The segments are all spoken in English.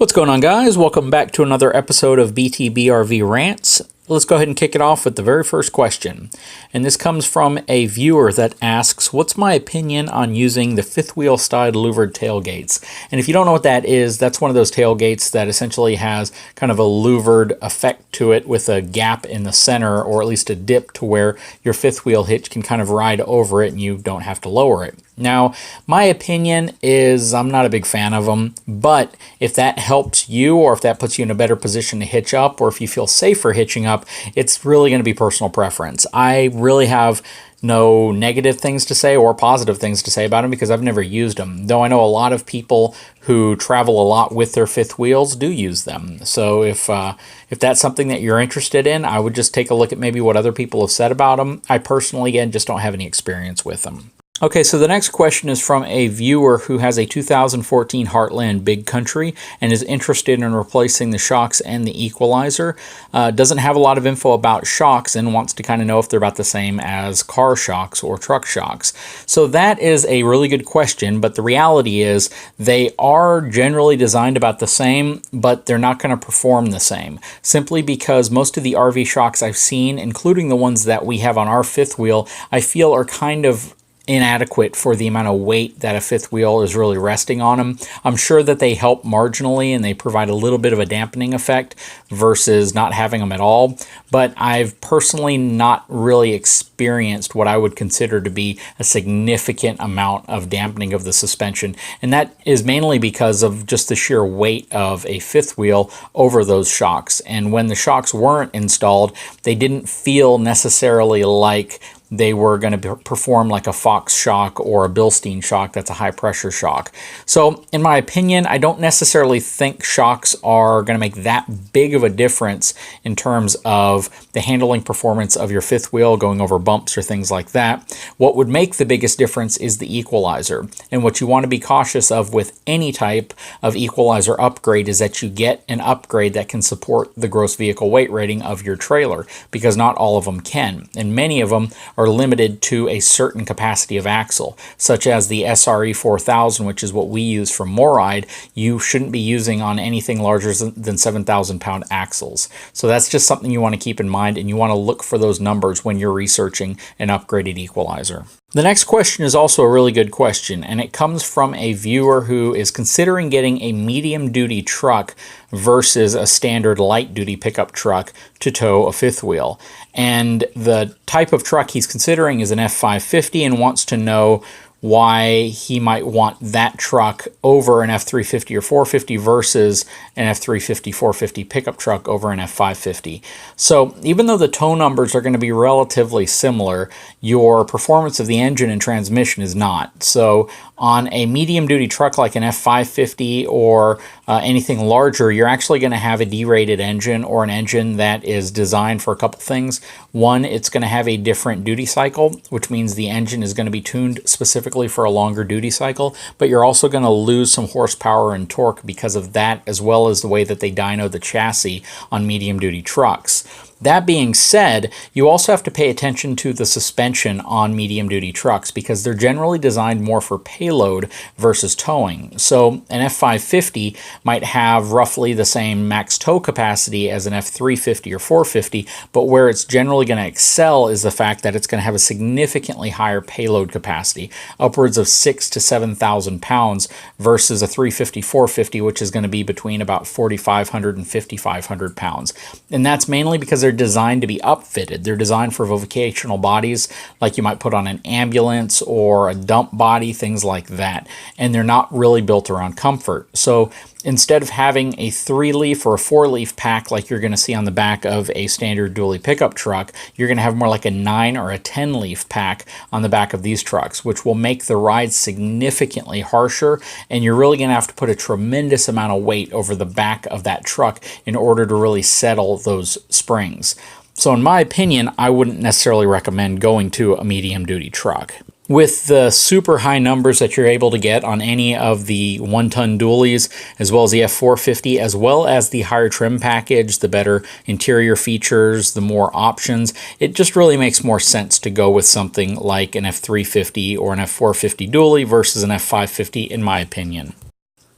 What's going on, guys? Welcome back to another episode of BTBRV Rants. Let's go ahead and kick it off with the very first question. And this comes from a viewer that asks, what's my opinion on using the fifth wheel style louvered tailgates? And if you don't know what that is, that's one of those tailgates that essentially has kind of a louvered effect to it with a gap in the center, or at least a dip to where your fifth wheel hitch can kind of ride over it and you don't have to lower it. Now, my opinion is I'm not a big fan of them, but if that helps you, or if that puts you in a better position to hitch up, or if you feel safer hitching up, it's really going to be personal preference. I really have no negative things to say or positive things to say about them because I've never used them, though I know a lot of people who travel a lot with their fifth wheels do use them. So if that's something that you're interested in, I would just take a look at maybe what other people have said about them. I personally, again, just don't have any experience with them. Okay, so the next question is from a viewer who has a 2014 Heartland Big Country and is interested in replacing the shocks and the equalizer. Doesn't have a lot of info about shocks and wants to kind of know if they're about the same as car shocks or truck shocks. So that is a really good question, but the reality is they are generally designed about the same, but they're not going to perform the same. Simply because most of the RV shocks I've seen, including the ones that we have on our fifth wheel, I feel are kind of inadequate for the amount of weight that a fifth wheel is really resting on them. I'm sure that they help marginally and they provide a little bit of a dampening effect versus not having them at all, but I've personally not really experienced what I would consider to be a significant amount of dampening of the suspension, and that is mainly because of just the sheer weight of a fifth wheel over those shocks. And when the shocks weren't installed, they didn't feel necessarily like they were going to perform like a Fox shock or a Bilstein shock. That's a high pressure shock. So in my opinion, I don't necessarily think shocks are going to make that big of a difference in terms of the handling performance of your fifth wheel going over bumps or things like that. What would make the biggest difference is the equalizer. And what you want to be cautious of with any type of equalizer upgrade is that you get an upgrade that can support the gross vehicle weight rating of your trailer, because not all of them can. And many of them are limited to a certain capacity of axle, such as the SRE 4000, which is what we use for Moride. You shouldn't be using on anything larger than 7,000 pound axles. So that's just something you want to keep in mind, and you want to look for those numbers when you're researching an upgraded equalizer. The next question is also a really good question, and it comes from a viewer who is considering getting a medium-duty truck versus a standard light-duty pickup truck to tow a fifth wheel. And the type of truck he's considering is an F550 and wants to know why he might want that truck over an F350 or 450 versus an F350, 450 pickup truck over an F550. So even though the tow numbers are going to be relatively similar, your performance of the engine and transmission is not. So on a medium-duty truck like an F550 or anything larger, you're actually going to have a derated engine, or an engine that is designed for a couple things. One, it's going to have a different duty cycle, which means the engine is going to be tuned specifically for a longer duty cycle, but you're also going to lose some horsepower and torque because of that, as well as the way that they dyno the chassis on medium-duty trucks. That being said, you also have to pay attention to the suspension on medium-duty trucks because they're generally designed more for payload versus towing. So an F550 might have roughly the same max tow capacity as an F350 or 450, but where it's generally going to excel is the fact that it's going to have a significantly higher payload capacity, upwards of 6,000 to 7,000 pounds versus a 350, 450, which is going to be between about 4,500 and 5,500 pounds. And that's mainly because they're designed to be upfitted. They're designed for vocational bodies like you might put on an ambulance or a dump body, things like that. And they're not really built around comfort. So instead of having a 3-leaf or a 4-leaf pack like you're going to see on the back of a standard dually pickup truck, you're going to have more like a 9 or a 10-leaf pack on the back of these trucks, which will make the ride significantly harsher, and you're really going to have to put a tremendous amount of weight over the back of that truck in order to really settle those springs. So in my opinion, I wouldn't necessarily recommend going to a medium-duty truck. With the super high numbers that you're able to get on any of the 1-ton dualies, as well as the F450, as well as the higher trim package, the better interior features, the more options, it just really makes more sense to go with something like an F350 or an F450 dually versus an F550, in my opinion.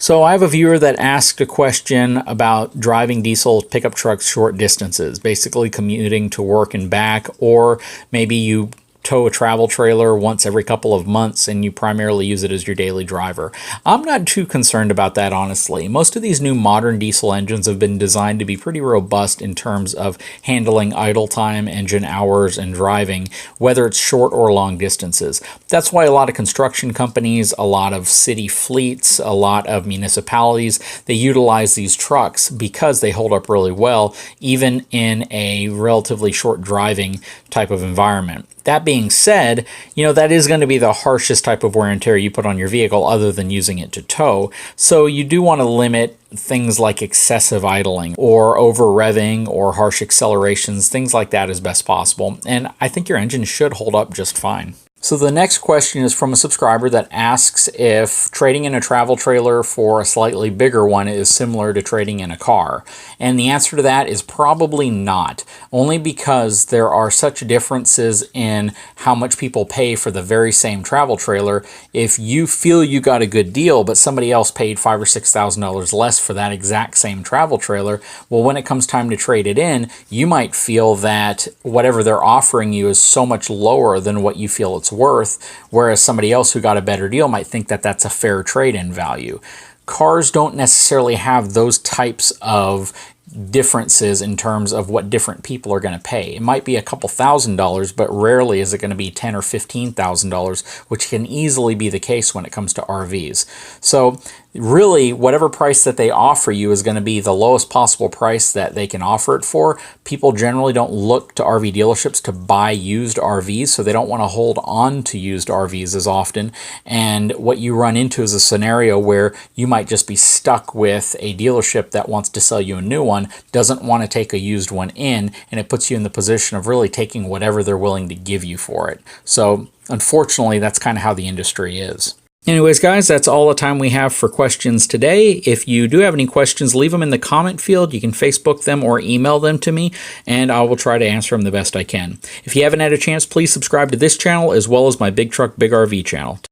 So I have a viewer that asked a question about driving diesel pickup trucks short distances, basically commuting to work and back, or maybe you tow a travel trailer once every couple of months and you primarily use it as your daily driver. I'm not too concerned about that, honestly. Most of these new modern diesel engines have been designed to be pretty robust in terms of handling idle time, engine hours, and driving, whether it's short or long distances. That's why a lot of construction companies, a lot of city fleets, a lot of municipalities, they utilize these trucks because they hold up really well, even in a relatively short driving type of environment. That being said, that is going to be the harshest type of wear and tear you put on your vehicle other than using it to tow. So you do want to limit things like excessive idling or over revving or harsh accelerations, things like that as best possible. And I think your engine should hold up just fine. So the next question is from a subscriber that asks if trading in a travel trailer for a slightly bigger one is similar to trading in a car. And the answer to that is probably not, only because there are such differences in how much people pay for the very same travel trailer. If you feel you got a good deal, but somebody else paid $5,000 or $6,000 less for that exact same travel trailer, well, when it comes time to trade it in, you might feel that whatever they're offering you is so much lower than what you feel it's worth, whereas somebody else who got a better deal might think that that's a fair trade-in value. Cars don't necessarily have those types of differences in terms of what different people are going to pay. It might be a couple $1,000s, but rarely is it going to be $10,000 or $15,000, which can easily be the case when it comes to RVs. So really, whatever price that they offer you is going to be the lowest possible price that they can offer it for. People generally don't look to RV dealerships to buy used RVs, so they don't want to hold on to used RVs as often. And what you run into is a scenario where you might just be stuck with a dealership that wants to sell you a new one, doesn't want to take a used one in, and it puts you in the position of really taking whatever they're willing to give you for it. So unfortunately, that's kind of how the industry is. Anyways, guys, that's all the time we have for questions today. If you do have any questions, leave them in the comment field. You can Facebook them or email them to me, and I will try to answer them the best I can. If you haven't had a chance, please subscribe to this channel as well as my Big Truck Big RV channel.